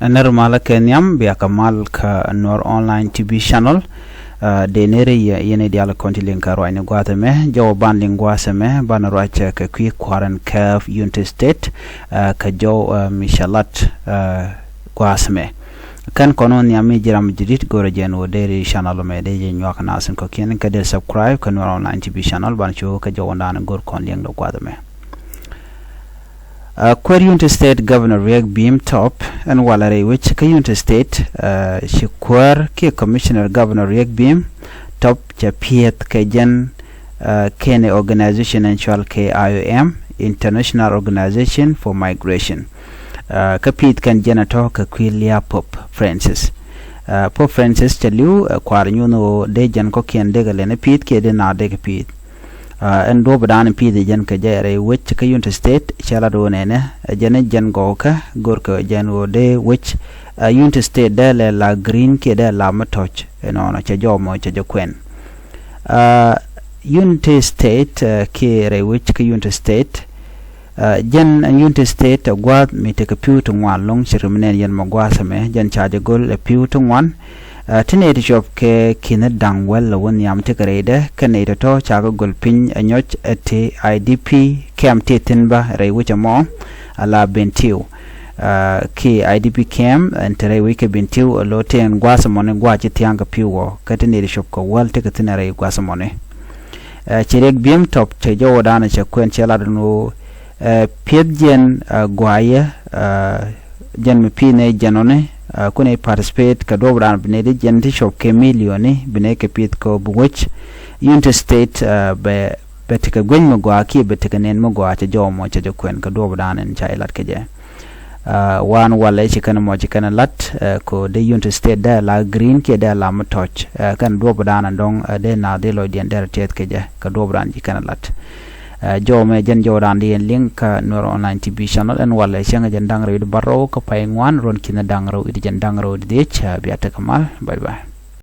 Nermala Kenyam Biakamal ka Nuer online TV channel de nere yene diala kontilin ka roine guatame jaw banding guasame bana roacha ka kwi kwaran kaf unit state ka jaw mishalat guasame kan konon yami jiram jidit gore jeno deri channel me de je nyak nasen ko ken ka del subscribe ka Nuer online TV channel ban cho ka jaw ndana gor kon leng do guatame Unit State Governor Riek Beam Top and Walare which Unit State Shikwar Ki Commissioner Governor Riek Beam Top Chapiet Kajan Kene Organization Actual KIOM International Organization for Migration Kapit kan janato ka Quilia Pope Francis Pope Francis Chalu Quaruno de Jan Kokian Degalene Pete Kede na de Pete and do badan pi de jan ka jere which ka Unit State chala do nene jane jan goka gorka jano de which Unit State de la green ke de la matoch no na cha jomo cha jokwen Unit State ke re which ka Unit State jan Unit State gwad mi te ka piu to wan long chirmenen jan magwa same jan cha de gol piu to wan Tinate shop ke kina dangwell won yam tigrade kanate to chago gulpin anyoch ate IDP cam titinba re which mo ala bentiu ki IDP cam and tere wike bentiu lote and guasamone guachi tianga piwo katinate shop ko well tikatinare guasamone chirek biem top chejo wadana chakwen chela no piedjen guaya jan mi pine janone kune participate ka dobran bnede jenti shop ke milioni bne ke pit ko buwech Unit State be betika gwen mo gwa ki betika nen mo gwa cha jomo cha jokwen ka dobran en cha ilat ke je wan wala chikana mo chikana lat ko de Unit State da la green ke da la matoch kan dobran ndong de na de lo dien der tet ke je ka dobran chikana lat jo me jen jodan di link Nuer online TV channel and wala changa jen dangro barro ka paingwan ron kina dangro idi jen dangro di cha biata kamal bye bye